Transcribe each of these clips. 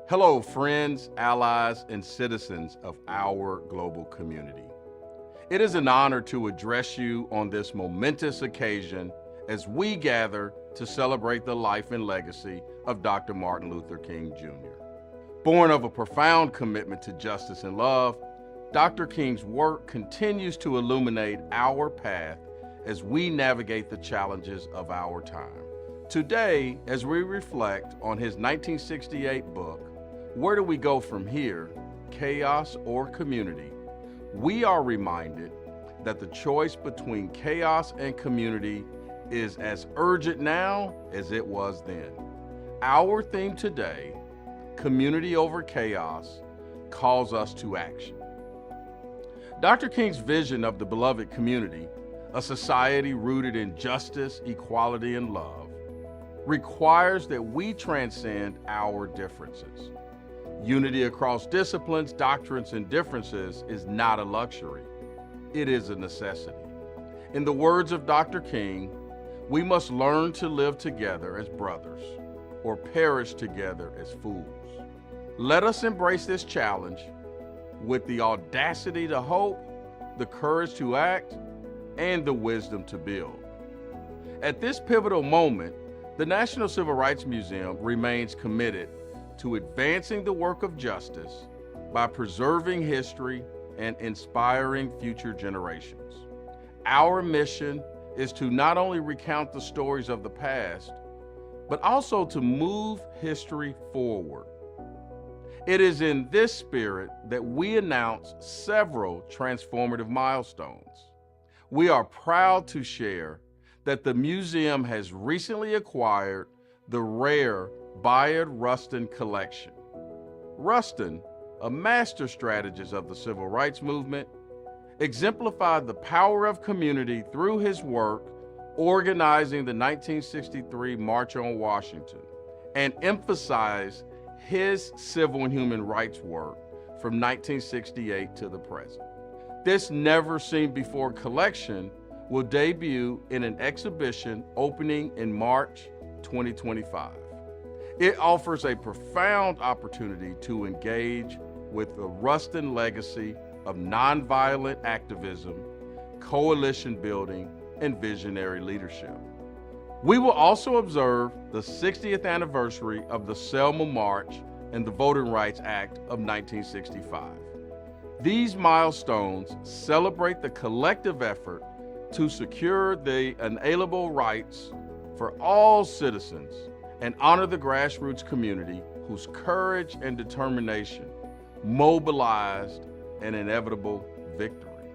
Hello, friends, allies, and citizens of our global community. It is an honor to address you on this momentous occasion as we gather to celebrate the life and legacy of Dr. Martin Luther King Jr. Born of a profound commitment to justice and love, Dr. King's work continues to illuminate our path as we navigate the challenges of our time. Today, as we reflect on his 1968 book, Where Do We Go From Here? Chaos or Community? We are reminded that the choice between chaos and community is as urgent now as it was then. Our theme today, Community Over Chaos, calls us to action. Dr. King's vision of the beloved community, a society rooted in justice, equality, and love, requires that we transcend our differences. Unity across disciplines, doctrines, and differences is not a luxury. It is a necessity. In the words of Dr. King, we must learn to live together as brothers or perish together as fools. Let us embrace this challenge with the audacity to hope, the courage to act, and the wisdom to build. At this pivotal moment, the National Civil Rights Museum remains committed to advancing the work of justice by preserving history and inspiring future generations. Our mission is to not only recount the stories of the past, but also to move history forward. It is in this spirit that we announce several transformative milestones. We are proud to share that the museum has recently acquired the rare Bayard Rustin collection. Rustin, a master strategist of the civil rights movement, exemplified the power of community through his work organizing the 1963 March on Washington and emphasized his civil and human rights work from 1968 to the present. This never-seen-before collection will debut in an exhibition opening in March 2025. It offers a profound opportunity to engage with the Rustin legacy of nonviolent activism, coalition building, and visionary leadership. We will also observe the 60th anniversary of the Selma March and the Voting Rights Act of 1965. These milestones celebrate the collective effort to secure the inalienable rights for all citizens and honor the grassroots community whose courage and determination mobilized an inevitable victory.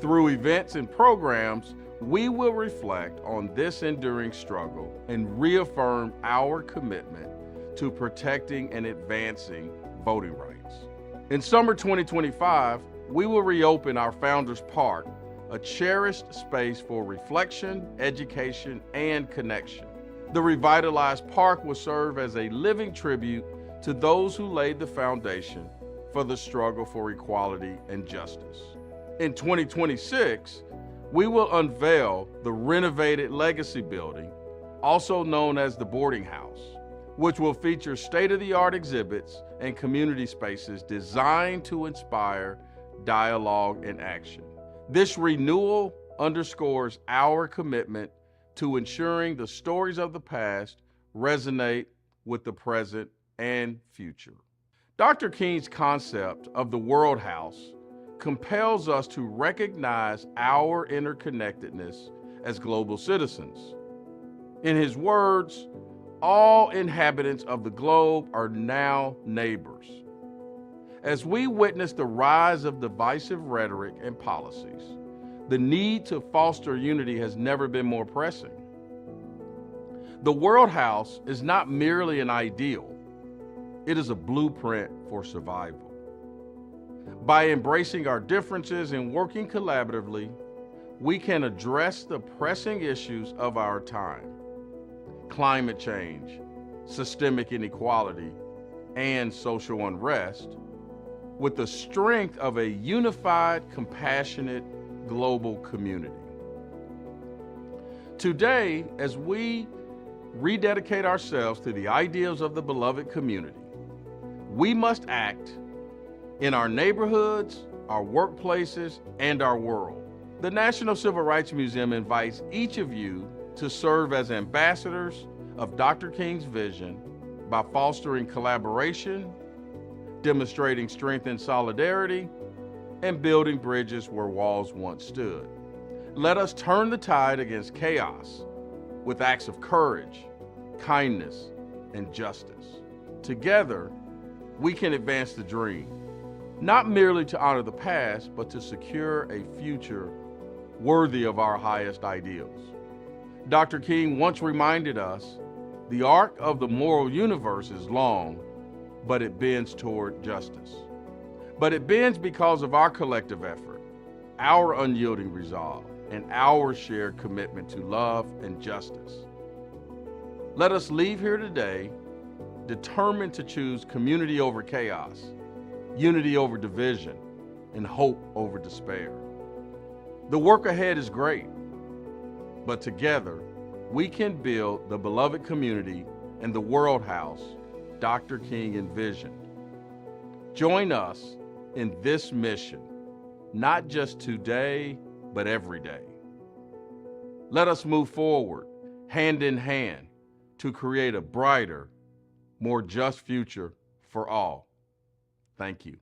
Through events and programs, we will reflect on this enduring struggle and reaffirm our commitment to protecting and advancing voting rights. In summer 2025, we will reopen our Founders Park, a cherished space for reflection, education, and connection. The revitalized park will serve as a living tribute to those who laid the foundation for the struggle for equality and justice. In 2026, we will unveil the renovated Legacy Building, also known as the Boarding House, which will feature state-of-the-art exhibits and community spaces designed to inspire dialogue and action. This renewal underscores our commitment to ensuring the stories of the past resonate with the present and future. Dr. King's concept of the World House compels us to recognize our interconnectedness as global citizens. In his words, all inhabitants of the globe are now neighbors. As we witness the rise of divisive rhetoric and policies, the need to foster unity has never been more pressing. The World House is not merely an ideal, it is a blueprint for survival. By embracing our differences and working collaboratively, we can address the pressing issues of our time: climate change, systemic inequality, and social unrest, with the strength of a unified, compassionate global community. Today, as we rededicate ourselves to the ideals of the beloved community, We must act in our neighborhoods, our workplaces, and our world. The National Civil Rights Museum invites each of you to serve as ambassadors of Dr. King's vision by fostering collaboration, demonstrating strength and solidarity, and building bridges where walls once stood. Let us turn the tide against chaos with acts of courage, kindness, and justice. Together, we can advance the dream, not merely to honor the past, but to secure a future worthy of our highest ideals. Dr. King once reminded us, the arc of the moral universe is long, but it bends toward justice. But it bends because of our collective effort, our unyielding resolve, and our shared commitment to love and justice. Let us leave here today determined to choose community over chaos, unity over division, and hope over despair. The work ahead is great, but together we can build the beloved community and the world house Dr. King envisioned. Join us in this mission, not just today, but every day. Let us move forward, hand in hand, to create a brighter, more just future for all. Thank you.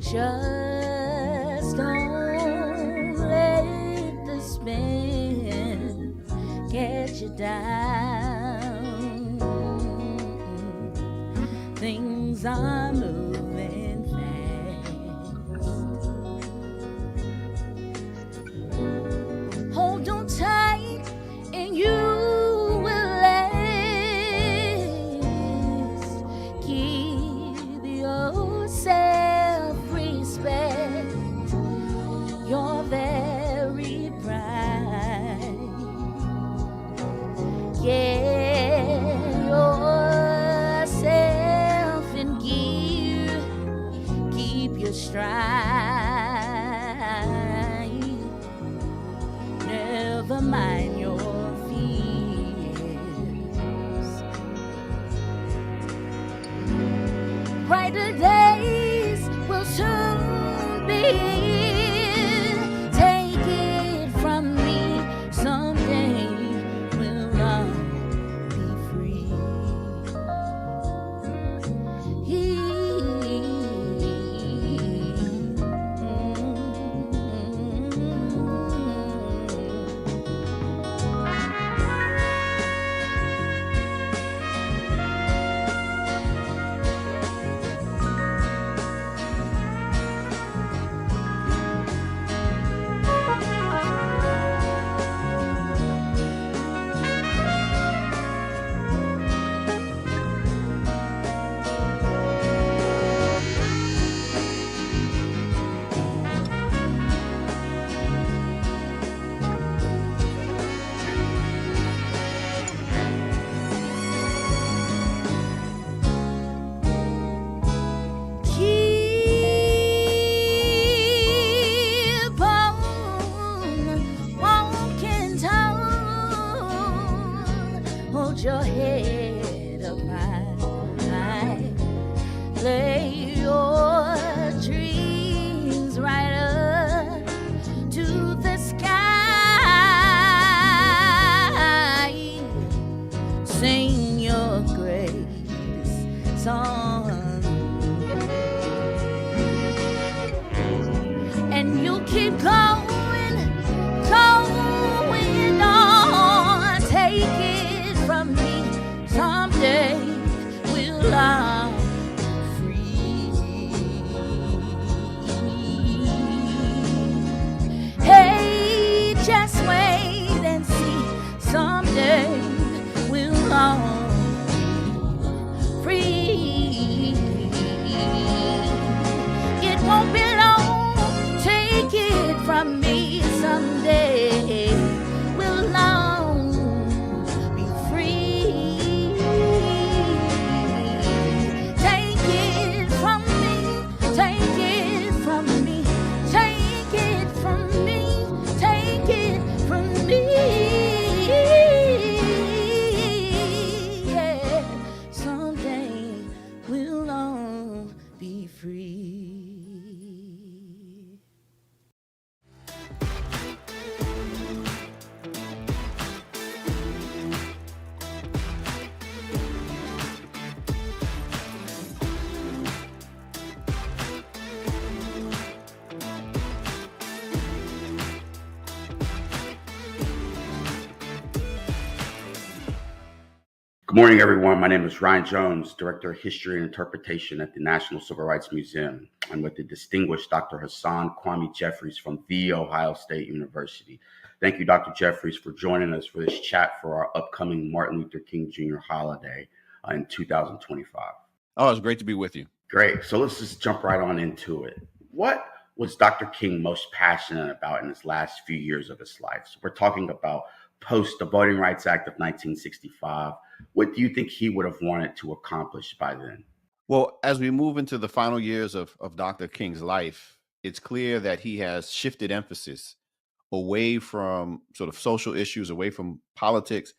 Just don't let the spin get you down. Things are moving fast. Hold on tight and you will last. Keep yourself respect, you're very bright. Get yourself in gear, keep your stride. Never mind your fears. Brighter days will soon be here. Take it from me, someday we'll all be free. Keep on walking tall. Hold your head up high. Lay your dreams right up to the sky. Sing your greatest song. Good morning, everyone. My name is Ryan Jones, Director of History and Interpretation at the National Civil Rights Museum. I'm with the distinguished Dr. Hassan Kwame Jeffries from The Ohio State University. Thank you, Dr. Jeffries, for joining us for this chat for our upcoming Martin Luther King Jr. holiday in 2025. Oh, it's great to be with you. Great. So let's just jump right on into it. What was Dr. King most passionate about in his last few years of his life? So we're talking about post the Voting Rights Act of 1965. What do you think he would have wanted to accomplish by then? Well, as we move into the final years of Dr. King's life, it's clear that he has shifted emphasis away from sort of social issues, away from politics,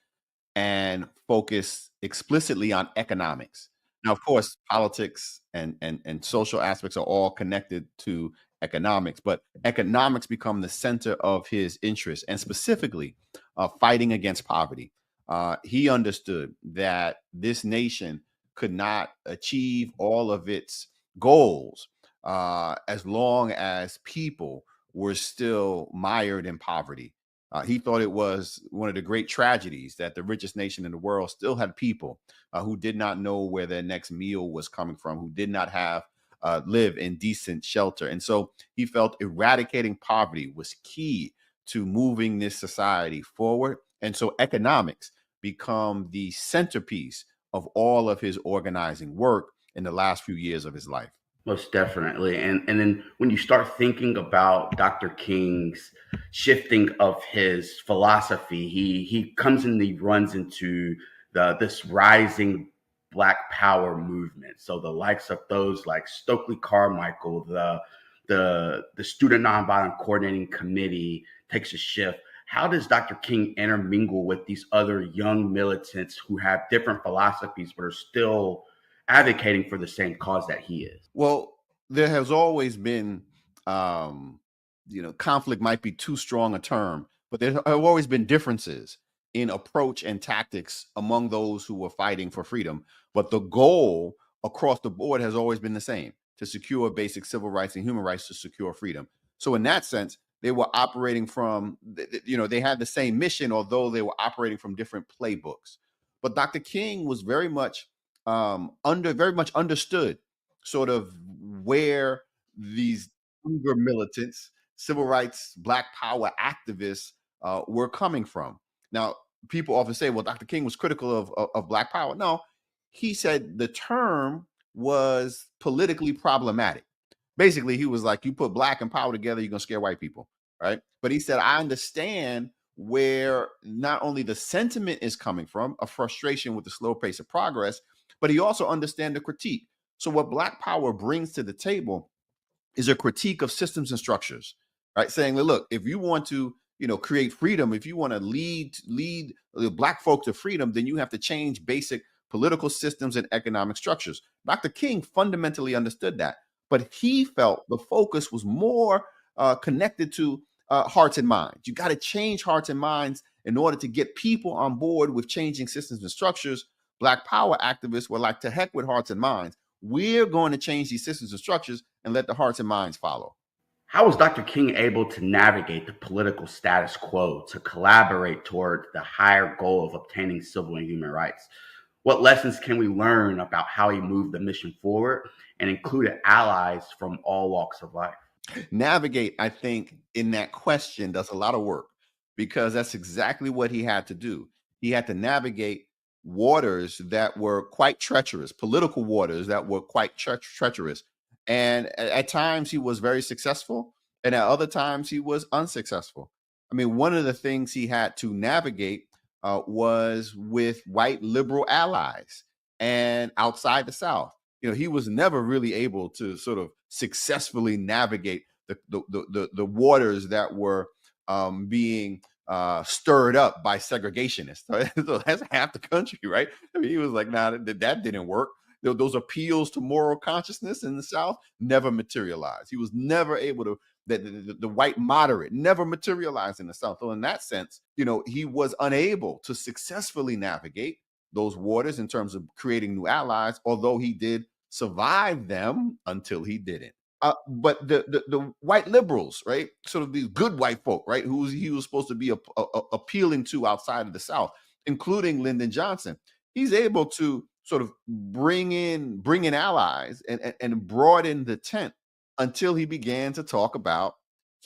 and focus explicitly on economics. Now, of course, politics and social aspects are all connected to economics, but economics become the center of his interest, and specifically fighting against poverty. He understood that this nation could not achieve all of its goals as long as people were still mired in poverty. He thought it was one of the great tragedies that the richest nation in the world still had people who did not know where their next meal was coming from, who did not have live in decent shelter. And so he felt eradicating poverty was key to moving this society forward. And so economics become the centerpiece of all of his organizing work in the last few years of his life. Most definitely. And then when you start thinking about Dr. King's shifting of his philosophy, he comes and he runs into this rising Black Power movement. So the likes of those like Stokely Carmichael, the Student Nonviolent Coordinating Committee takes a shift. How does Dr. King intermingle with these other young militants who have different philosophies but are still advocating for the same cause that he is? Well, there has always been, conflict might be too strong a term, but there have always been differences in approach and tactics among those who were fighting for freedom. But the goal across the board has always been the same: to secure basic civil rights and human rights, to secure freedom. So in that sense, they were operating from, they had the same mission, although they were operating from different playbooks. But Dr. King was very much understood sort of where these younger militants, civil rights, Black Power activists were coming from. Now, people often say, well, Dr. King was critical of Black Power. No, he said the term was politically problematic. Basically, he was like, you put Black and power together, you're going to scare white people, right? But he said, I understand where not only the sentiment is coming from, a frustration with the slow pace of progress, but he also understands the critique. So what Black Power brings to the table is a critique of systems and structures, right? Saying, look, if you want to, create freedom, if you want to lead the Black folk to freedom, then you have to change basic political systems and economic structures. Dr. King fundamentally understood that, but he felt the focus was more connected to hearts and minds. You got to change hearts and minds in order to get people on board with changing systems and structures. Black Power activists were like, to heck with hearts and minds. We're going to change these systems and structures and let the hearts and minds follow. How was Dr. King able to navigate the political status quo to collaborate toward the higher goal of obtaining civil and human rights? What lessons can we learn about how he moved the mission forward and included allies from all walks of life? Navigate, I think, in that question does a lot of work, because that's exactly what he had to do. He had to navigate waters that were quite treacherous, political waters that were quite treacherous. And at times he was very successful, and at other times he was unsuccessful. I mean, one of the things he had to navigate was with white liberal allies and outside the South. He was never really able to sort of successfully navigate the waters that were being stirred up by segregationists. So that's half the country, right? I mean, he was like, nah, that didn't work. Those appeals to moral consciousness in the South never materialized. He was never able to, the white moderate never materialized in the South. So in that sense, he was unable to successfully navigate those waters in terms of creating new allies, although he did survive them until he didn't. But the white liberals, right, sort of these good white folk, right, who he was supposed to be appealing to outside of the South, including Lyndon Johnson, he's able to sort of bring in allies and broaden the tent until he began to talk about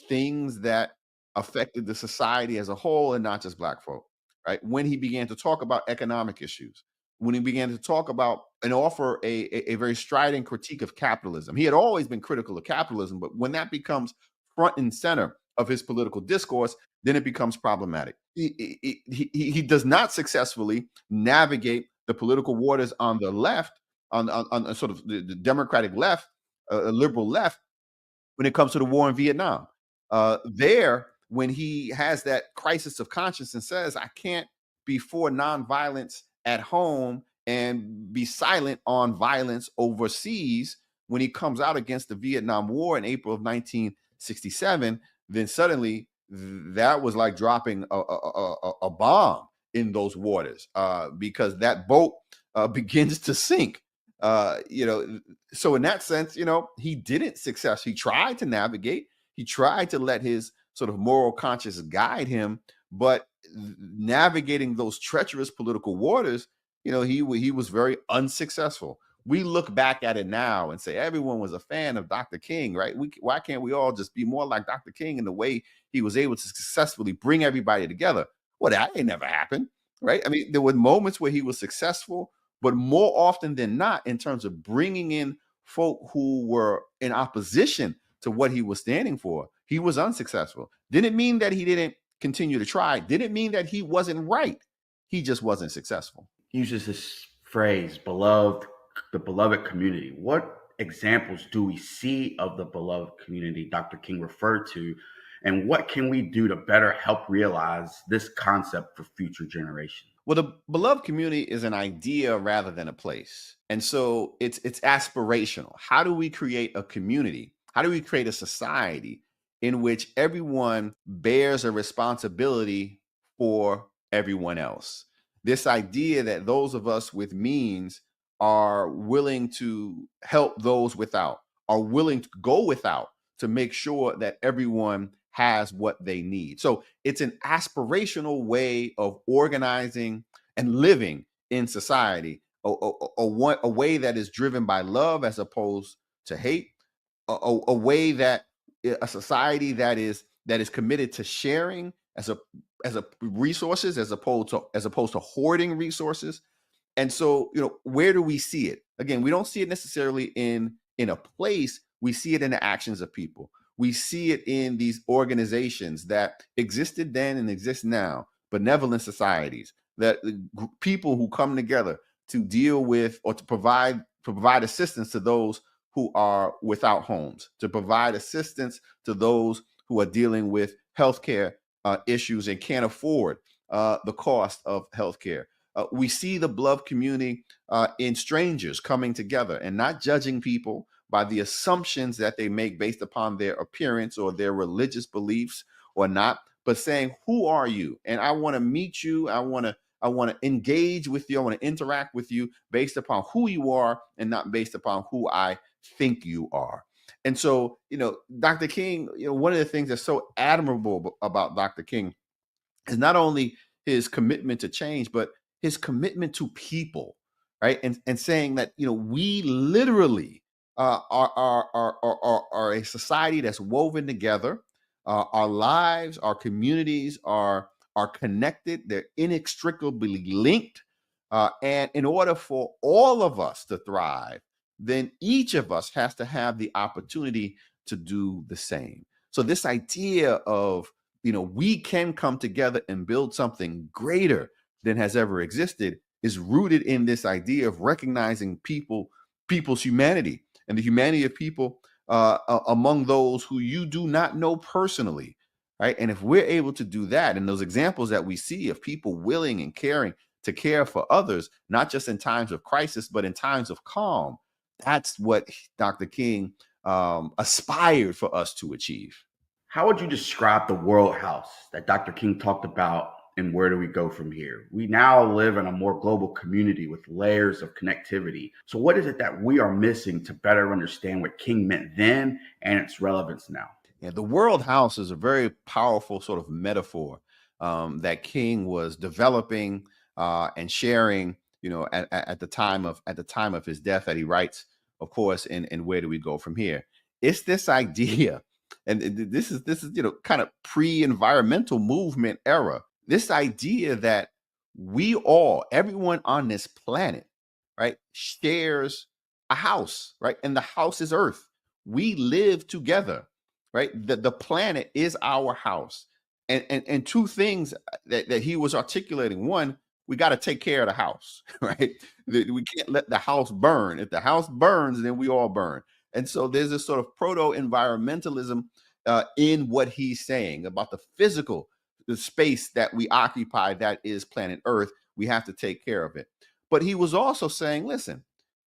things that affected the society as a whole and not just black folk, right? When he began to talk about economic issues, when he began to talk about and offer a very strident critique of capitalism. He had always been critical of capitalism, but when that becomes front and center of his political discourse, then it becomes problematic. He does not successfully navigate the political waters on the left, on sort of the Democratic left, liberal left, when it comes to the war in Vietnam. There, when he has that crisis of conscience and says, I can't be for nonviolence at home and be silent on violence overseas, when he comes out against the Vietnam War in April of 1967, then suddenly that was like dropping a bomb in those waters, because that boat begins to sink. So in that sense, he didn't success. He tried to navigate. He tried to let his sort of moral conscience guide him, but navigating those treacherous political waters, he was very unsuccessful. We look back at it now and say everyone was a fan of Dr. King, right? Why can't we all just be more like Dr. King in the way he was able to successfully bring everybody together? Well, that ain't never happened, right? I mean, there were moments where he was successful, but more often than not, in terms of bringing in folk who were in opposition to what he was standing for, he was unsuccessful. Didn't mean that he didn't continue to try. Didn't mean that he wasn't right. He just wasn't successful. Uses this phrase, the beloved community. What examples do we see of the beloved community Dr. King referred to, and what can we do to better help realize this concept for future generations? Well, the beloved community is an idea rather than a place. And so it's aspirational. How do we create a community? How do we create a society in which everyone bears a responsibility for everyone else? This idea that those of us with means are willing to help those without, are willing to go without to make sure that everyone has what they need. So it's an aspirational way of organizing and living in society, a way that is driven by love as opposed to hate, a way that a society that is committed to sharing as a resources as opposed to hoarding resources. And so, where do we see it? Again, we don't see it necessarily in a place. We see it in the actions of people. We see it in these organizations that existed then and exist now, benevolent societies, that people who come together to deal with or to provide assistance to those who are without homes, to provide assistance to those who are dealing with healthcare issues and can't afford the cost of healthcare. We see the beloved community in strangers coming together and not judging people by the assumptions that they make based upon their appearance or their religious beliefs or not, but saying, who are you? And I want to meet you. I want to engage with you. I want to interact with you based upon who you are and not based upon who I think you are. And so, Dr. King, one of the things that's so admirable about Dr. King is not only his commitment to change, but his commitment to people, right? And saying that, we literally are a society that's woven together. Our lives, our communities are connected. They're inextricably linked. And in order for all of us to thrive, then each of us has to have the opportunity to do the same. So this idea of, we can come together and build something greater than has ever existed is rooted in this idea of recognizing people's humanity and the humanity of people among those who you do not know personally, right? And if we're able to do that, and those examples that we see of people willing and caring to care for others, not just in times of crisis, but in times of calm, that's what Dr. King aspired for us to achieve. How would you describe the world house that Dr. King talked about, and where do we go from here? We now live in a more global community with layers of connectivity. So what is it that we are missing to better understand what King meant then and its relevance now? Yeah, the world house is a very powerful sort of metaphor that King was developing and sharing, at the time of his death, that he writes, of course, and where do we go from here? It's this idea, and this is kind of pre-environmental movement era. This idea that everyone on this planet, right, shares a house, right, and the house is Earth. We live together, right? The planet is our house, and two things that he was articulating. One, we got to take care of the house, right? We can't let the house burn. If the house burns, then we all burn. And so there's this sort of proto-environmentalism in what he's saying about the space that we occupy, that is planet Earth. We have to take care of it. But he was also saying, listen,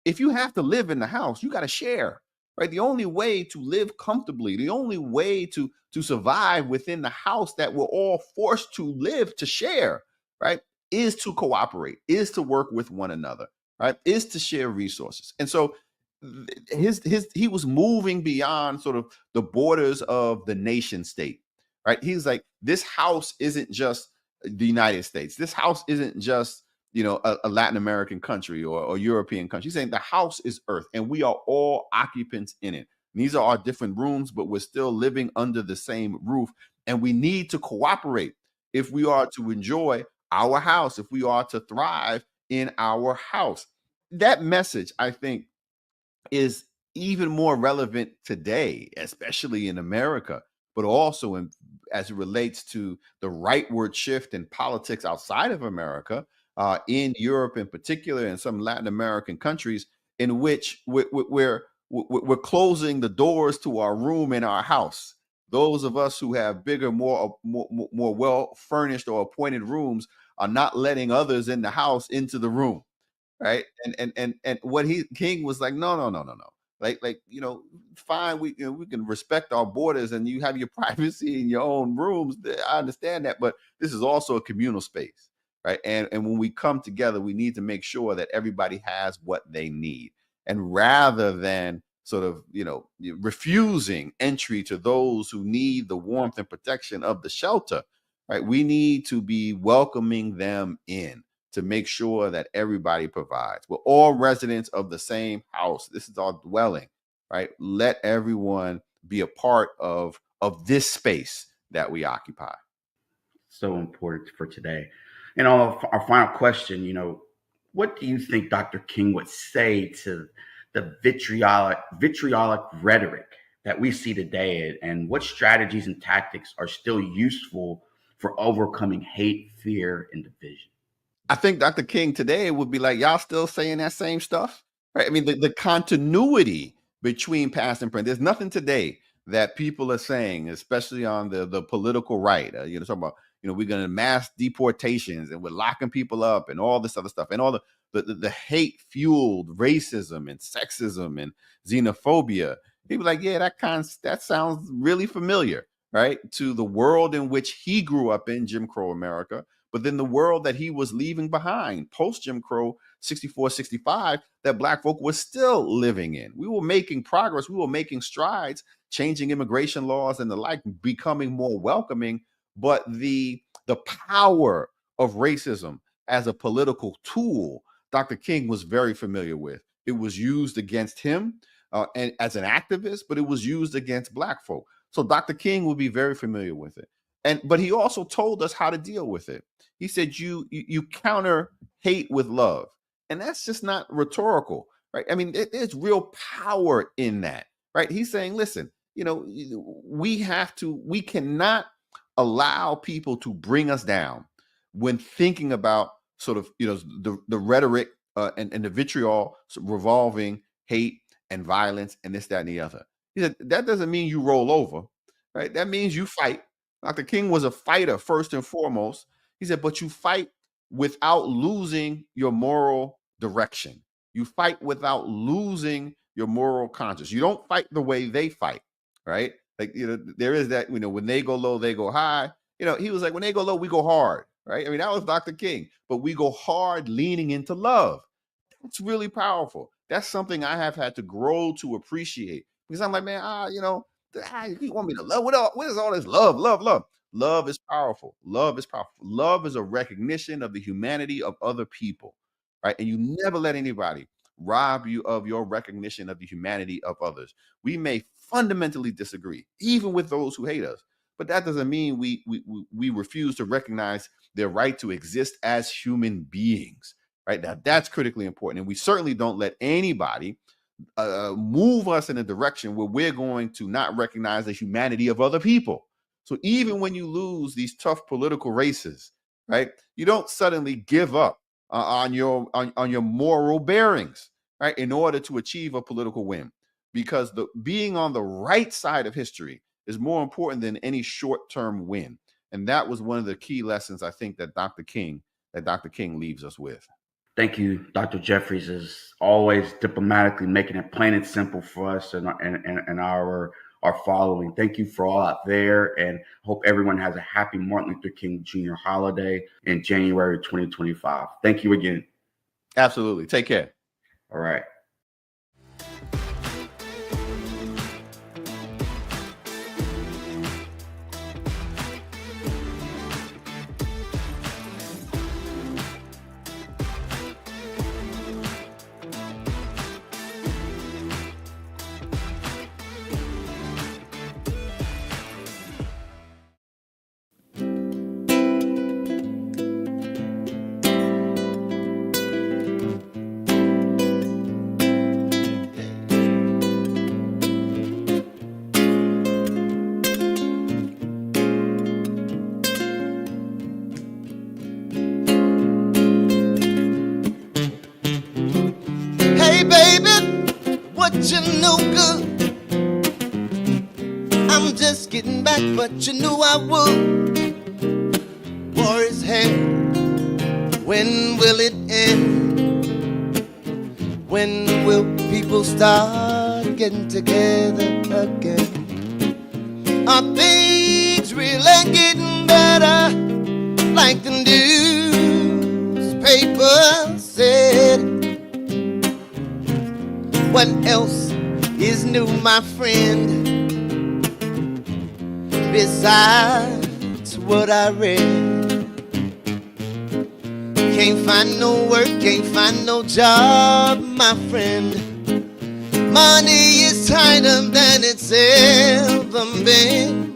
if you have to live in the house, you got to share, right? The only way to live comfortably, the only way to survive within the house that we're all forced to live, to share, right, is to cooperate, is to work with one another, right, is to share resources. And so he was moving beyond sort of the borders of the nation state, right? He's like, this house isn't just the United States. This house isn't just a Latin American country or European country. He's saying the house is Earth, and we are all occupants in it. And these are our different rooms, but we're still living under the same roof, and we need to cooperate if we are to enjoy our house, if we are to thrive in our house. That message, I think, is even more relevant today, especially in America, but also as it relates to the rightward shift in politics outside of America, in Europe in particular, and some Latin American countries, in which we're closing the doors to our room in our house. Those of us who have bigger, more well furnished or appointed rooms are not letting others in the house into the room, right? And what King was like, no. Like fine, we can respect our borders, and you have your privacy in your own rooms. I understand that, but this is also a communal space, right? And when we come together, we need to make sure that everybody has what they need, and rather than sort of refusing entry to those who need the warmth and protection of the shelter, right? We need to be welcoming them in, to make sure that everybody provides. We're all residents of the same house. This is our dwelling, right? Let everyone be a part of this space that we occupy. So important for today. And our final question, what do you think Dr. King would say to the vitriolic rhetoric that we see today, and what strategies and tactics are still useful for overcoming hate, fear, and division? I think Dr. King today would be like, y'all still saying that same stuff, right? I mean, the continuity between past and present. There's nothing today that people are saying, especially on the political right. Talking about, we're going to mass deportations and we're locking people up and all this other stuff, and all the hate fueled racism and sexism and xenophobia. People are like, yeah, that sounds really familiar, right, to the world in which he grew up in, Jim Crow America. But then the world that he was leaving behind post Jim Crow 64, 65, that Black folk were still living in. We were making progress. We were making strides, changing immigration laws and the like, becoming more welcoming. But the power of racism as a political tool, Dr. King was very familiar with. It was used against him and as an activist, but it was used against Black folk. So Dr. King would be very familiar with it. But he also told us how to deal with it. He said, you counter hate with love. And that's just not rhetorical, right? I mean, there's real power in that, right? He's saying, listen, we cannot allow people to bring us down when thinking about sort of, the rhetoric and the vitriol revolving hate and violence and this, that, and the other. He said, that doesn't mean you roll over, right? That means you fight. Dr. King was a fighter first and foremost. He said, but you fight without losing your moral direction. You fight without losing your moral conscience. You don't fight the way they fight, right? Like, there is that, when they go low, they go high. He was like, when they go low, we go hard, right? I mean, that was Dr. King, but we go hard leaning into love. It's really powerful. That's something I have had to grow to appreciate, because I'm like, man, you want me to love? What is all this love? Love is powerful. Love is powerful. Love is a recognition of the humanity of other people, right? And you never let anybody rob you of your recognition of the humanity of others. We may fundamentally disagree, even with those who hate us, but that doesn't mean we refuse to recognize their right to exist as human beings, right? Now, that's critically important. And we certainly don't let anybody move us in a direction where we're going to not recognize the humanity of other people. So even when you lose these tough political races, right, you don't suddenly give up on your moral bearings, right, in order to achieve a political win, because the being on the right side of history is more important than any short-term win. And that was one of the key lessons, I think, that Dr. King leaves us with. Thank you, Dr. Jeffries, as always, diplomatically making it plain and simple for us and our following. Thank you for all out there, and hope everyone has a happy Martin Luther King Jr. holiday in January 2025. Thank you again. Absolutely. Take care. All right. You no good. I'm just getting back, but you knew I would. War is hell. When will it end? When will people start getting together again? Are things really getting better? Like the newspaper said. What else is new, my friend, besides what I read? Can't find no work, can't find no job, my friend. Money is tighter than it's ever been.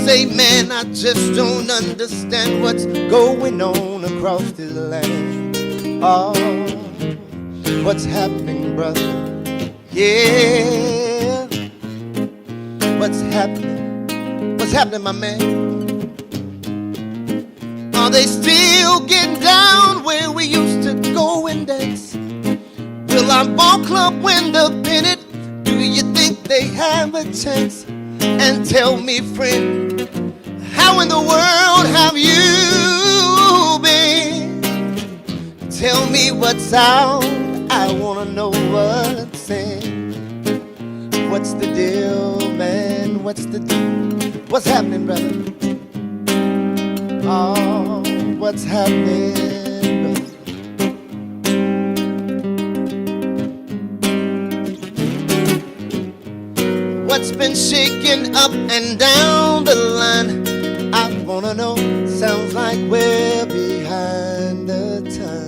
Say, man, I just don't understand what's going on across this land. Oh, what's happening, brother? Yeah. What's happening? What's happening, my man? Are they still getting down where we used to go and dance? Will our ball club win the pennant? Do you think they have a chance? And tell me, friend, how in the world have you been? Tell me what's out. I wanna know what's in. What's the deal, man? What's the deal? What's happening, brother? Oh, what's happening, brother? What's been shaking up and down the line? I wanna know. Sounds like we're behind the time.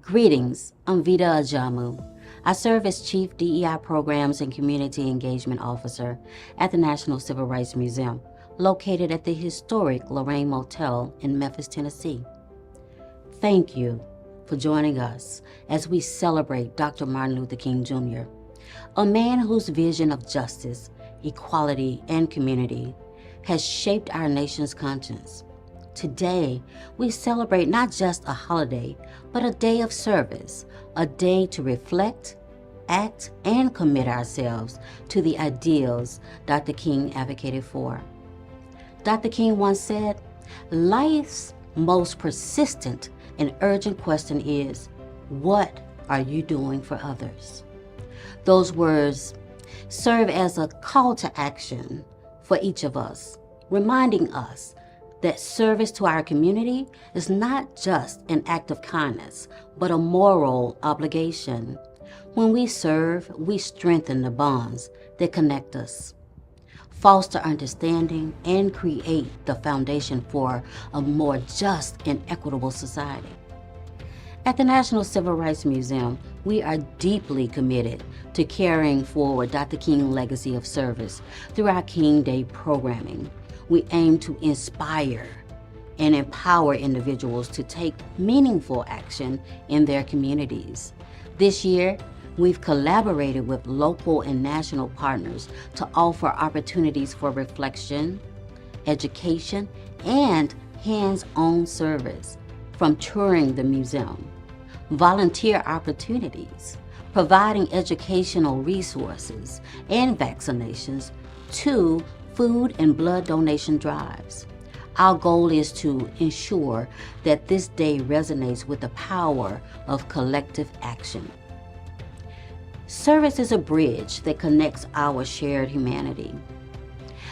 Greetings, I'm Vida Ajamu. I serve as Chief DEI Programs and Community Engagement Officer at the National Civil Rights Museum, located at the historic Lorraine Motel in Memphis, Tennessee. Thank you for joining us as we celebrate Dr. Martin Luther King Jr., a man whose vision of justice, equality, and community has shaped our nation's conscience. Today, we celebrate not just a holiday, but a day of service, a day to reflect, act, and commit ourselves to the ideals Dr. King advocated for. Dr. King once said, "Life's most persistent and urgent question is, what are you doing for others? Those words serve as a call to action for each of us, reminding us that service to our community is not just an act of kindness, but a moral obligation. When we serve, we strengthen the bonds that connect us, foster understanding, and create the foundation for a more just and equitable society. At the National Civil Rights Museum, we are deeply committed to carrying forward Dr. King's legacy of service through our King Day programming. We aim to inspire and empower individuals to take meaningful action in their communities. This year, we've collaborated with local and national partners to offer opportunities for reflection, education, and hands-on service, from touring the museum, volunteer opportunities, providing educational resources and vaccinations, to food and blood donation drives. Our goal is to ensure that this day resonates with the power of collective action. Service is a bridge that connects our shared humanity.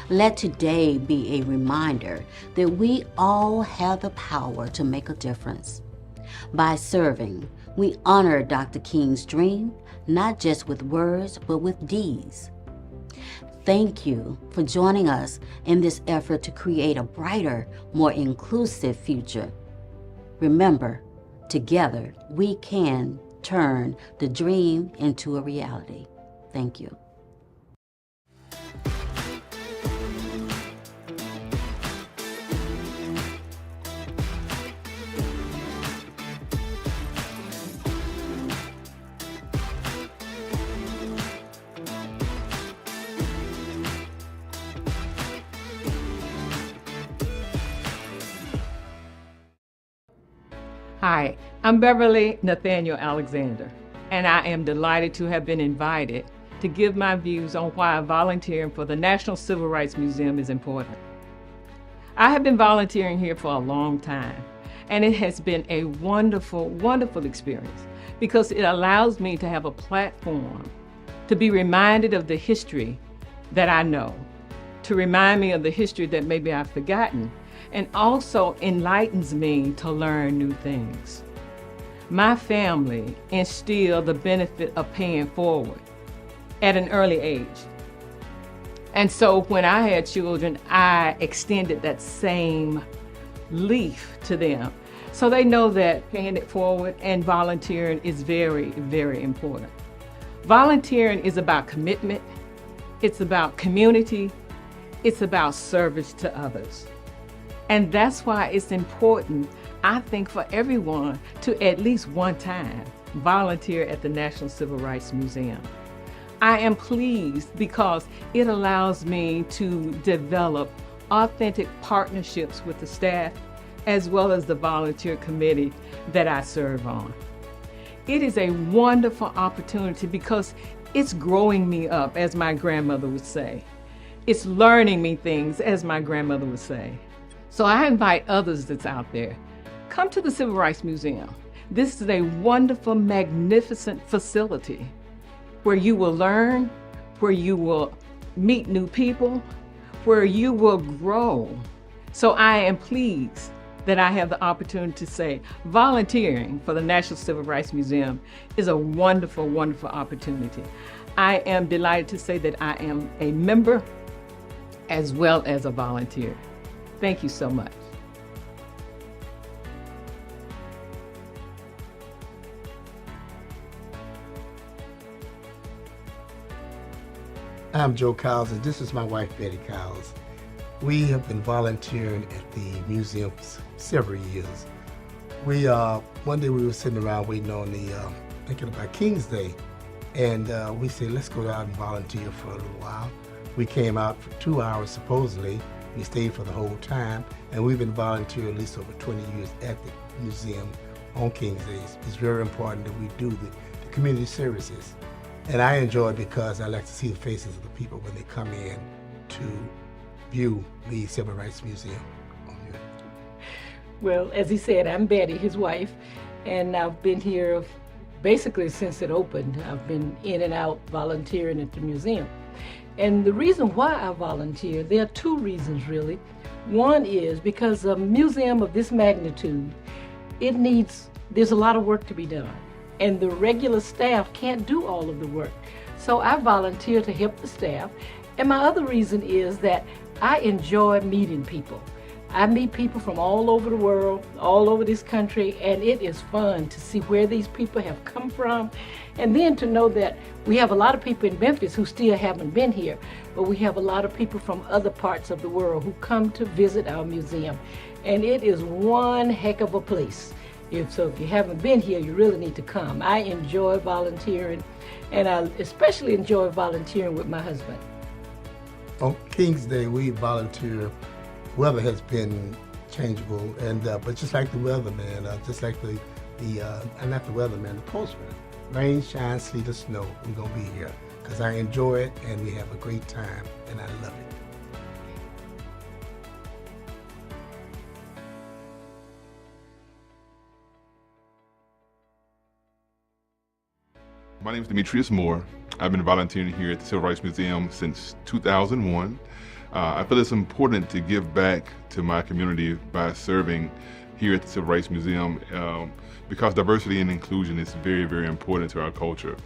Let today be a reminder that we all have the power to make a difference. By serving, we honor Dr. King's dream, not just with words, but with deeds. Thank you for joining us in this effort to create a brighter, more inclusive future. Remember, together we can turn the dream into a reality. Thank you. Hi, I'm Beverly Nathaniel Alexander, and I am delighted to have been invited to give my views on why volunteering for the National Civil Rights Museum is important. I have been volunteering here for a long time, and it has been a wonderful, wonderful experience because it allows me to have a platform to be reminded of the history that I know, to remind me of the history that maybe I've forgotten, and also enlightens me to learn new things. My family instilled the benefit of paying forward at an early age. And so when I had children, I extended that same leaf to them. So they know that paying it forward and volunteering is very, very important. Volunteering is about commitment, it's about community, it's about service to others. And that's why it's important, I think, for everyone to at least one time volunteer at the National Civil Rights Museum. I am pleased because it allows me to develop authentic partnerships with the staff as well as the volunteer committee that I serve on. It is a wonderful opportunity because it's growing me up, as my grandmother would say. It's learning me things, as my grandmother would say. So I invite others that's out there, come to the Civil Rights Museum. This is a wonderful, magnificent facility where you will learn, where you will meet new people, where you will grow. So I am pleased that I have the opportunity to say volunteering for the National Civil Rights Museum is a wonderful, wonderful opportunity. I am delighted to say that I am a member as well as a volunteer. Thank you so much. I'm Joe Cowles, and this is my wife, Betty Cowles. We have been volunteering at the museum for several years. One day we were sitting around waiting on thinking about King's Day, and we said, let's go out and volunteer for a little while. We came out for 2 hours, supposedly. We stayed for the whole time, and we've been volunteering at least over 20 years at the museum on King's Day. It's very important that we do the community services. And I enjoy it because I like to see the faces of the people when they come in to view the Civil Rights Museum. Well, as he said, I'm Betty, his wife, and I've been here Basically, since it opened, I've been in and out volunteering at the museum. And the reason why I volunteer, there are two reasons really. One is because a museum of this magnitude, there's a lot of work to be done. And the regular staff can't do all of the work. So I volunteer to help the staff. And my other reason is that I enjoy meeting people. I meet people from all over the world, all over this country, and it is fun to see where these people have come from. And then to know that we have a lot of people in Memphis who still haven't been here, but we have a lot of people from other parts of the world who come to visit our museum. And it is one heck of a place. If you haven't been here, you really need to come. I enjoy volunteering, and I especially enjoy volunteering with my husband. On King's Day, we volunteer. Weather has been changeable, and but just like the weatherman, just like not the weatherman, the postman. Rain, shine, sleet, or snow, we're gonna be here because I enjoy it, and we have a great time, and I love it. My name is Demetrius Moore. I've been volunteering here at the Civil Rights Museum since 2001. I feel it's important to give back to my community by serving here at the Civil Rights Museum because diversity and inclusion is very, very important to our culture,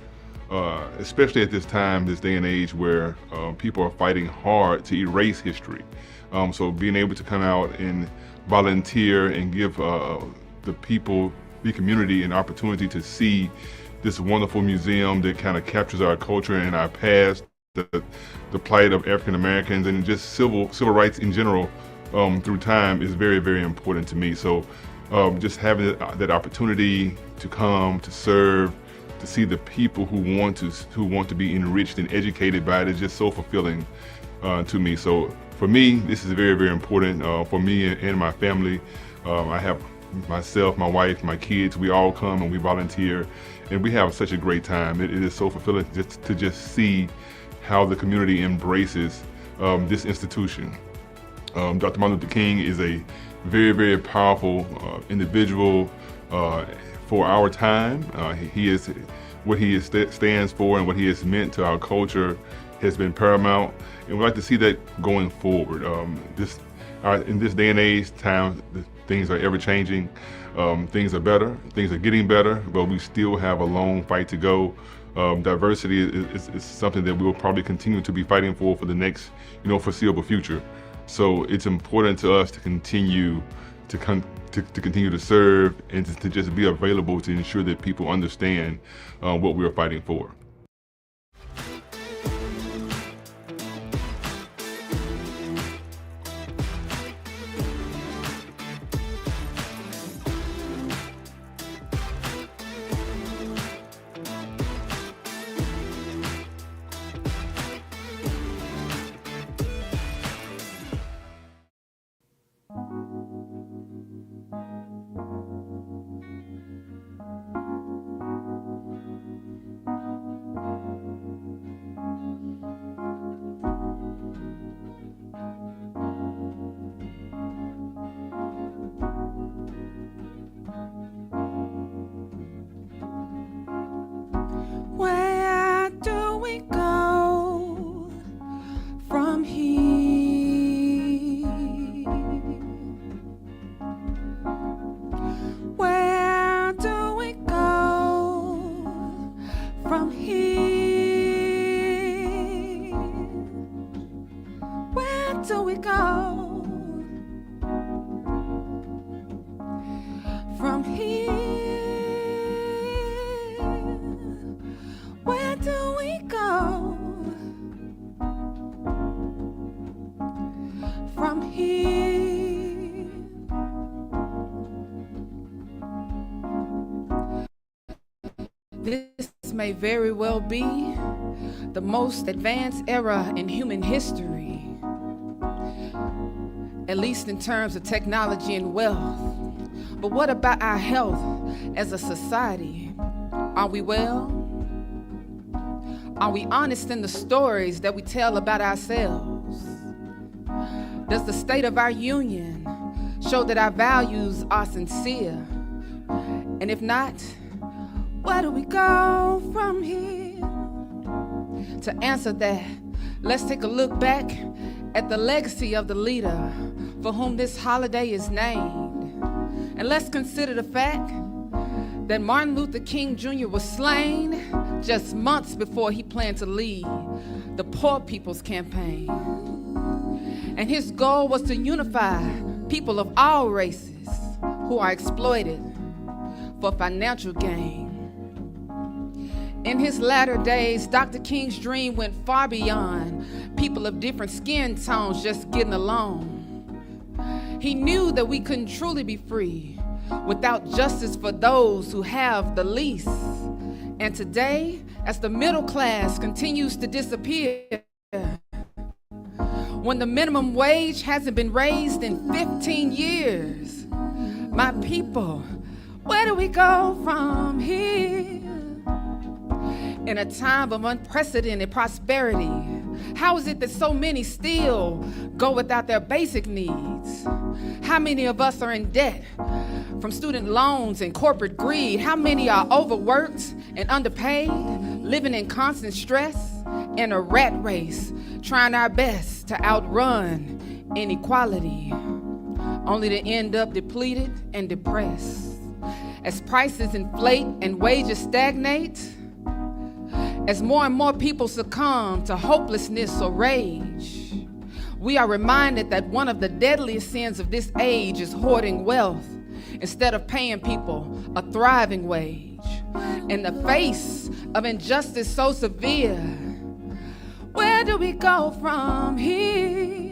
especially at this time, this day and age where people are fighting hard to erase history. So being able to come out and volunteer and give the people, the community, an opportunity to see this wonderful museum that kind of captures our culture and our past, the plight of African Americans and just civil rights in general through time is very, very important to me. So just having that opportunity to come, to serve, to see the people who want to be enriched and educated by it is just so fulfilling to me. So for me, this is very, very important for me and my family. I have myself, my wife, my kids, we all come and we volunteer and we have such a great time. It is so fulfilling to see how the community embraces this institution. Dr. Martin Luther King is a very, very powerful individual for our time. He is what he stands for and what he has meant to our culture has been paramount, and we'd like to see that going forward. In this day and age, things are ever changing. Things are better, things are getting better, but we still have a long fight to go. Diversity is something that we will probably continue to be fighting for the next, foreseeable future. So it's important to us to continue to serve and to just be available to ensure that people understand what we are fighting for. Where do we go from here? Where do we go from here? Where do we go from here? Where do we go from here? This may very well be the most advanced era in human history, at least in terms of technology and wealth. But what about our health as a society? Are we well? Are we honest in the stories that we tell about ourselves? Does the state of our union show that our values are sincere? And if not, Where do we go from here? To answer that, let's take a look back at the legacy of the leader for whom this holiday is named. And let's consider the fact that Martin Luther King Jr. was slain just months before he planned to lead the Poor People's Campaign. And his goal was to unify people of all races who are exploited for financial gain. In his latter days, Dr. King's dream went far beyond people of different skin tones just getting along. He knew that we couldn't truly be free without justice for those who have the least. And today, as the middle class continues to disappear, when the minimum wage hasn't been raised in 15 years, my people, where do we go from here? In a time of unprecedented prosperity, how is it that so many still go without their basic needs? How many of us are in debt from student loans and corporate greed? How many are overworked and underpaid, living in constant stress, in a rat race, trying our best to outrun inequality, only to end up depleted and depressed? As prices inflate and wages stagnate, as more and more people succumb to hopelessness or rage, we are reminded that one of the deadliest sins of this age is hoarding wealth instead of paying people a thriving wage. In the face of injustice so severe, where do we go from here?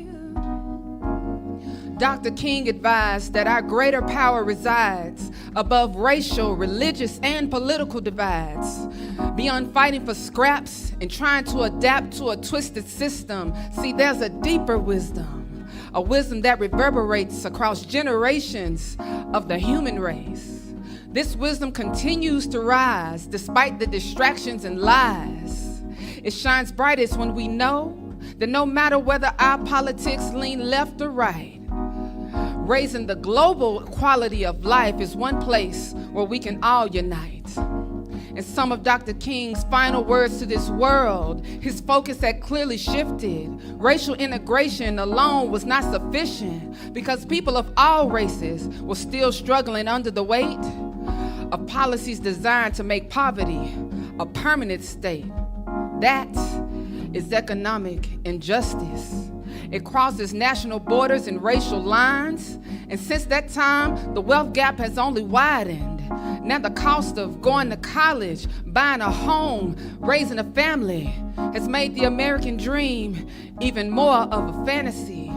Dr. King advised that our greater power resides above racial, religious, and political divides, beyond fighting for scraps and trying to adapt to a twisted system. See, there's a deeper wisdom, a wisdom that reverberates across generations of the human race. This wisdom continues to rise despite the distractions and lies. It shines brightest when we know that no matter whether our politics lean left or right, raising the global quality of life is one place where we can all unite. In some of Dr. King's final words to this world, his focus had clearly shifted. Racial integration alone was not sufficient because people of all races were still struggling under the weight of policies designed to make poverty a permanent state. That is economic injustice. It crosses national borders and racial lines, and since that time, the wealth gap has only widened. Now the cost of going to college, buying a home, raising a family has made the American dream even more of a fantasy.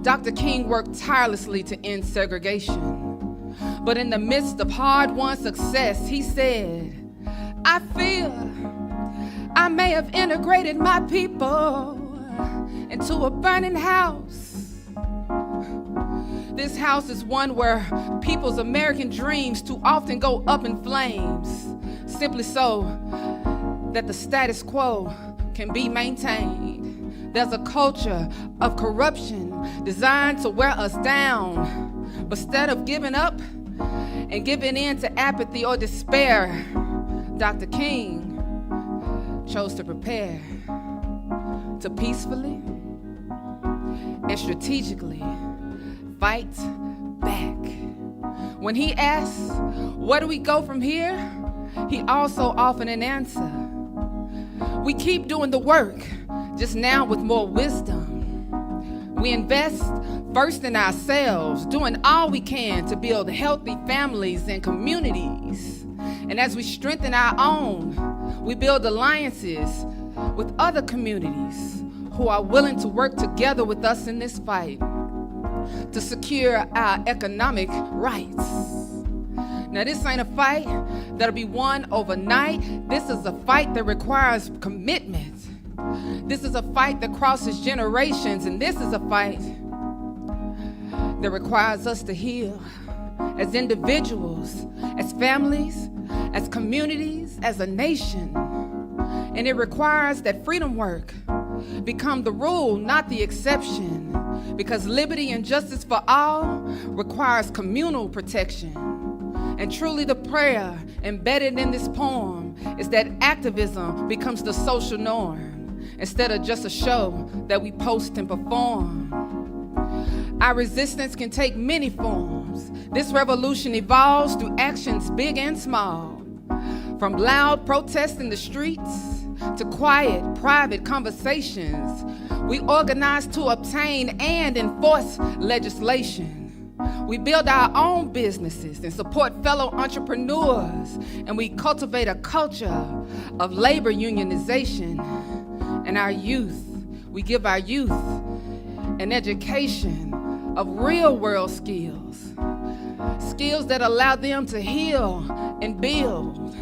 Dr. King worked tirelessly to end segregation, but in the midst of hard-won success, he said, I fear I may have integrated my people into a burning house. This house is one where people's American dreams too often go up in flames, simply so that the status quo can be maintained. There's a culture of corruption designed to wear us down, but instead of giving up and giving in to apathy or despair, Dr. King chose to prepare to peacefully and strategically fight back. When he asks, where do we go from here? He also offered an answer. We keep doing the work, just now with more wisdom. We invest first in ourselves, doing all we can to build healthy families and communities. And as we strengthen our own, we build alliances with other communities who are willing to work together with us in this fight to secure our economic rights. Now, this ain't a fight that'll be won overnight. This is a fight that requires commitment. This is a fight that crosses generations, and this is a fight that requires us to heal as individuals, as families, as communities, as a nation. And it requires that freedom work become the rule, not the exception, because liberty and justice for all requires communal protection. And truly the prayer embedded in this poem is that activism becomes the social norm instead of just a show that we post and perform. Our resistance can take many forms. This revolution evolves through actions big and small. From loud protests in the streets to quiet, private conversations, we organize to obtain and enforce legislation. We build our own businesses and support fellow entrepreneurs, and we cultivate a culture of labor unionization. And our youth, we give our youth an education of real world skills, skills that allow them to heal and build.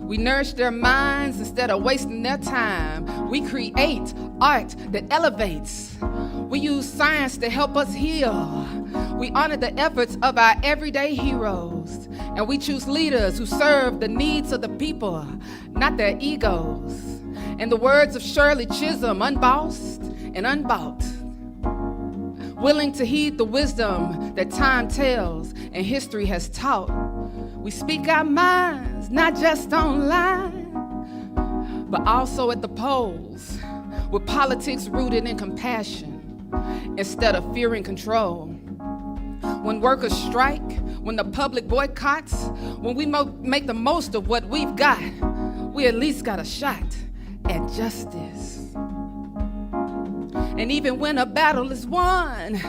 We nourish their minds instead of wasting their time. We create art that elevates. We use science to help us heal. We honor the efforts of our everyday heroes. And we choose leaders who serve the needs of the people, not their egos. In the words of Shirley Chisholm, unbossed and unbought, willing to heed the wisdom that time tells and history has taught. We speak our minds, not just online, but also at the polls, with politics rooted in compassion instead of fear and control. When workers strike, when the public boycotts, when we make the most of what we've got, we at least got a shot at justice. And even when a battle is won,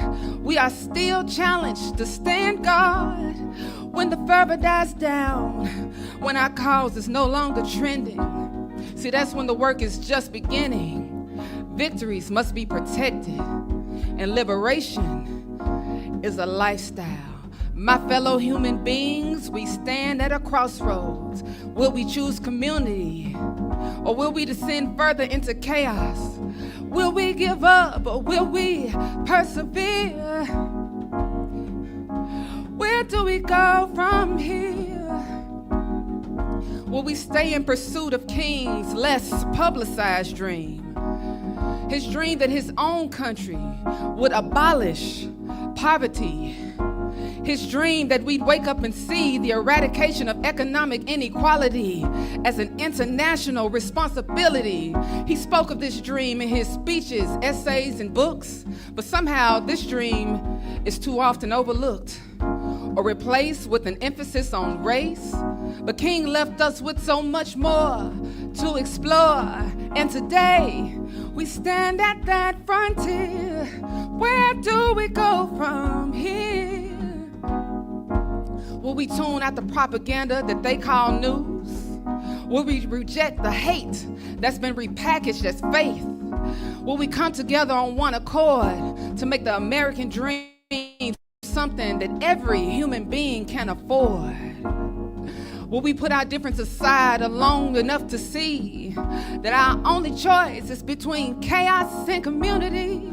we are still challenged to stand guard. When the fervor dies down, when our cause is no longer trending, see, that's when the work is just beginning. Victories must be protected, and liberation is a lifestyle. My fellow human beings, we stand at a crossroads. Will we choose community, or will we descend further into chaos? Will we give up, or will we persevere? Where do we go from here? Will we stay in pursuit of King's less publicized dream? His dream that his own country would abolish poverty. His dream that we'd wake up and see the eradication of economic inequality as an international responsibility. He spoke of this dream in his speeches, essays, and books, but somehow this dream is too often overlooked or replaced with an emphasis on race. But King left us with so much more to explore, and today we stand at that frontier. Where do we go from here? Will we tune out the propaganda that they call news? Will we reject the hate that's been repackaged as faith? Will we come together on one accord to make the American dream something that every human being can afford? Will we put our differences aside long enough to see that our only choice is between chaos and community?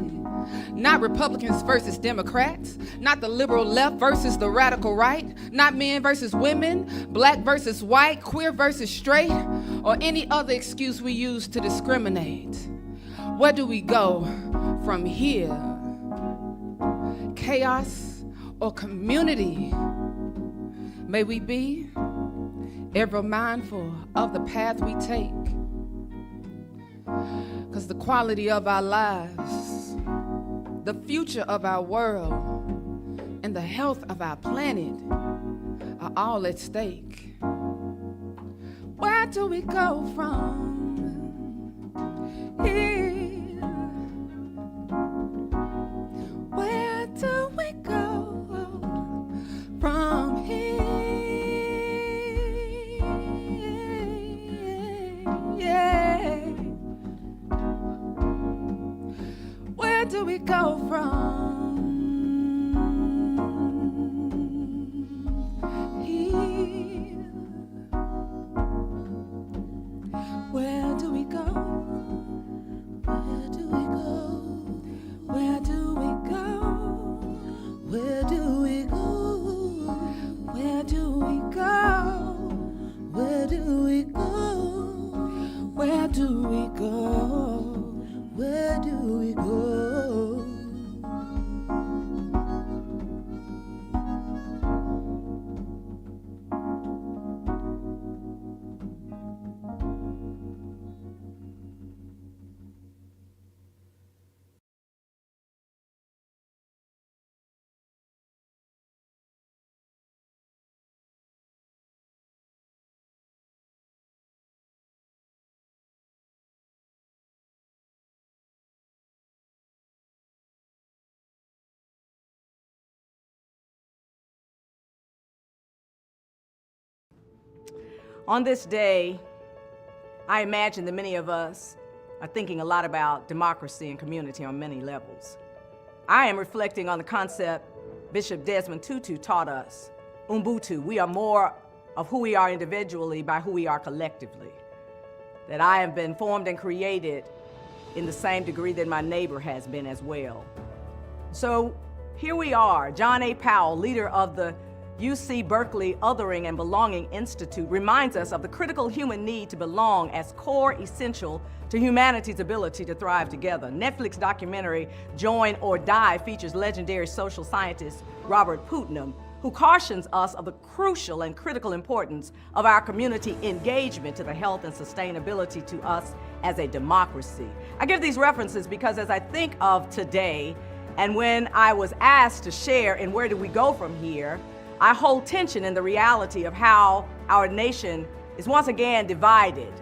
Not Republicans versus Democrats, not the liberal left versus the radical right, not men versus women, black versus white, queer versus straight, or any other excuse we use to discriminate. Where do we go from here? Chaos or community? May we be ever mindful of the path we take, because the quality of our lives, the future of our world, and the health of our planet are all at stake. Where do we go from here? Where do we go from here? Yeah. Where do we go from here? Where do we go? Where do we go? Where do we go? Where do we go? Where do we go? Where do we go? Where do we go? Where do we go? On this day, I imagine that many of us are thinking a lot about democracy and community on many levels. I am reflecting on the concept Bishop Desmond Tutu taught us, Ubuntu. We are more of who we are individually by who we are collectively. That I have been formed and created in the same degree that my neighbor has been as well. So here we are, John A. Powell, leader of the UC Berkeley Othering and Belonging Institute, reminds us of the critical human need to belong as core essential to humanity's ability to thrive together. Netflix documentary Join or Die features legendary social scientist Robert Putnam, who cautions us of the crucial and critical importance of our community engagement to the health and sustainability to us as a democracy. I give these references because as I think of today, and when I was asked to share in where do we go from here, I hold tension in the reality of how our nation is once again divided,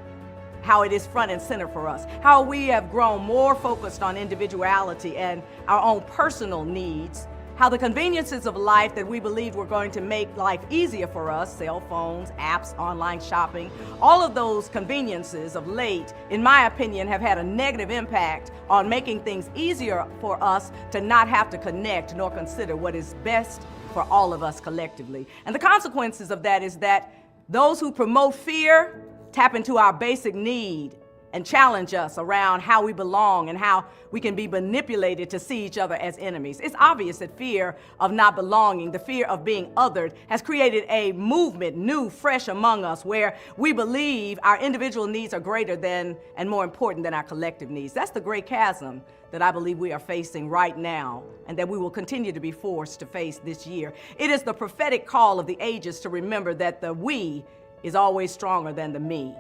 how it is front and center for us, how we have grown more focused on individuality and our own personal needs, how the conveniences of life that we believed were going to make life easier for us, cell phones, apps, online shopping, all of those conveniences of late, in my opinion, have had a negative impact on making things easier for us to not have to connect nor consider what is best for all of us collectively. And the consequences of that is that those who promote fear tap into our basic need and challenge us around how we belong and how we can be manipulated to see each other as enemies. It's obvious that fear of not belonging, the fear of being othered, has created a movement, new, fresh among us, where we believe our individual needs are greater than and more important than our collective needs. That's the great chasm that I believe we are facing right now and that we will continue to be forced to face this year. It is the prophetic call of the ages to remember that the we is always stronger than the me.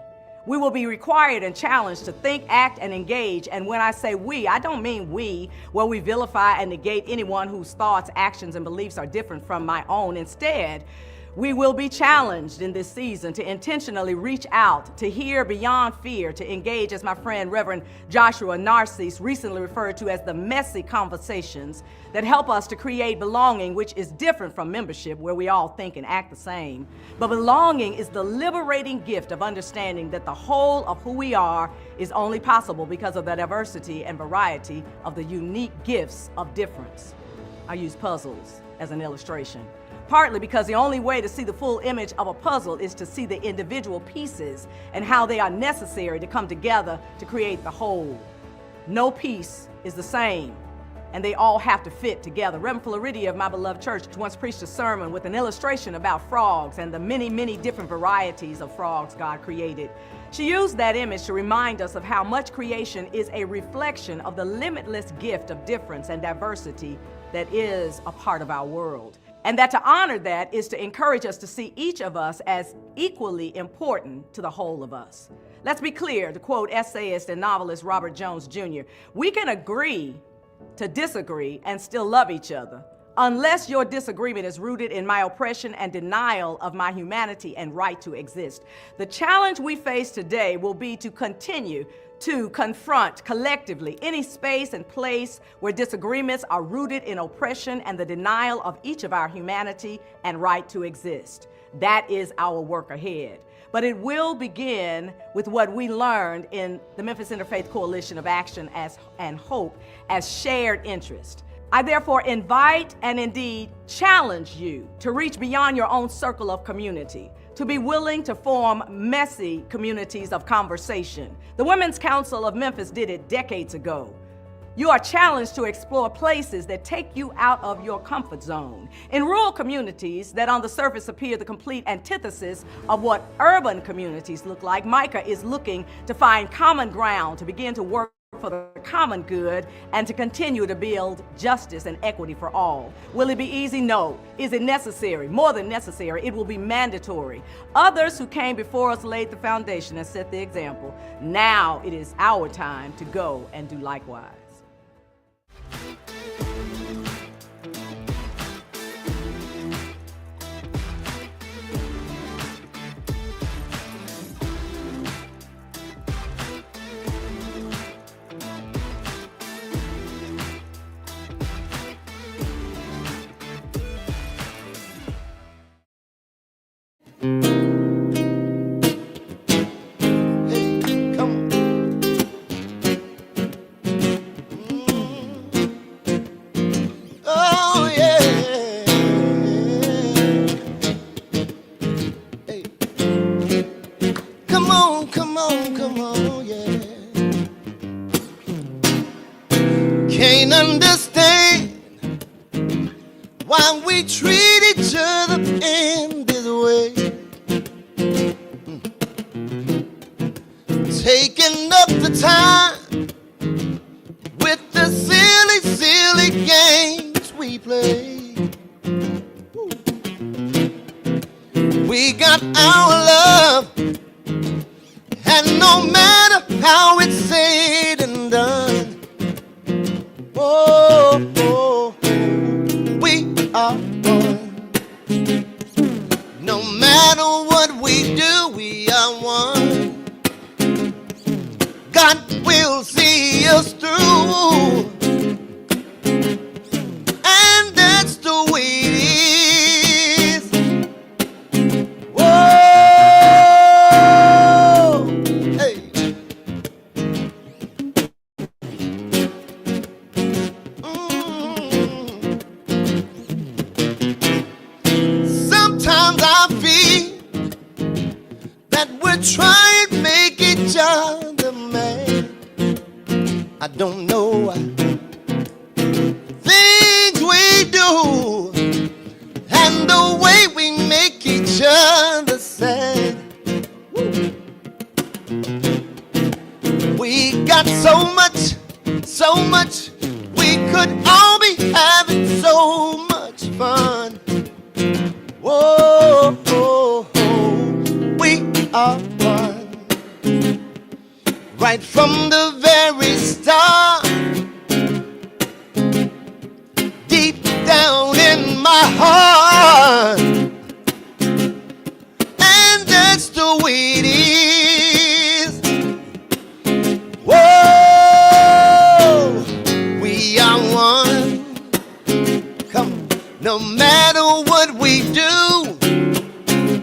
We will be required and challenged to think, act, and engage. And when I say we, I don't mean we, where we vilify and negate anyone whose thoughts, actions, and beliefs are different from my own. Instead, we will be challenged in this season to intentionally reach out, to hear beyond fear, to engage, as my friend Reverend Joshua Narcisse recently referred to as the messy conversations that help us to create belonging, which is different from membership, where we all think and act the same. But belonging is the liberating gift of understanding that the whole of who we are is only possible because of the diversity and variety of the unique gifts of difference. I use puzzles as an illustration. Partly because the only way to see the full image of a puzzle is to see the individual pieces and how they are necessary to come together to create the whole. No piece is the same, and they all have to fit together. Reverend Floridia of my beloved church once preached a sermon with an illustration about frogs and the many, many different varieties of frogs God created. She used that image to remind us of how much creation is a reflection of the limitless gift of difference and diversity that is a part of our world. And that to honor that is to encourage us to see each of us as equally important to the whole of us. Let's be clear, to quote essayist and novelist Robert Jones Jr., we can agree to disagree and still love each other, unless your disagreement is rooted in my oppression and denial of my humanity and right to exist. The challenge we face today will be to continue to confront collectively any space and place where disagreements are rooted in oppression and the denial of each of our humanity and right to exist. That is our work ahead. But it will begin with what we learned in the Memphis Interfaith Coalition of Action and Hope as shared interest. I therefore invite and indeed challenge you to reach beyond your own circle of community, to be willing to form messy communities of conversation. The Women's Council of Memphis did it decades ago. You are challenged to explore places that take you out of your comfort zone. In rural communities that on the surface appear the complete antithesis of what urban communities look like, Micah is looking to find common ground, to begin to work for the common good, and to continue to build justice and equity for all. Will it be easy? No. Is it necessary? More than necessary. It will be mandatory. Others who came before us laid the foundation and set the example. Now it is our time to go and do likewise. can't understand why we treat each other in this way. Taking up the time with the silly, silly games we play. We got our love, and no matter how it's said and done, oh, oh, we are one. No matter what we do, we are one. God will see us through, and that's the way it is. Whoa, hey. Sometimes I feel that we're trying to make each other mad. I don't know why. Things we do and the way we make each other sad. We got so much, we could all be having so much fun. Whoa, oh, oh, we are one. Right from the very start, deep down in my heart, and that's the way it is. Whoa, we are one. Come on. No matter what we do,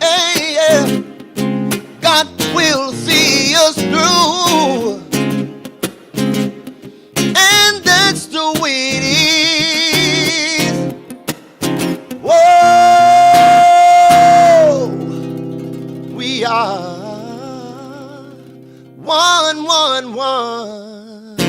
hey, yeah, God will see us through, and that's the way it is. Whoa, we are one, one, one.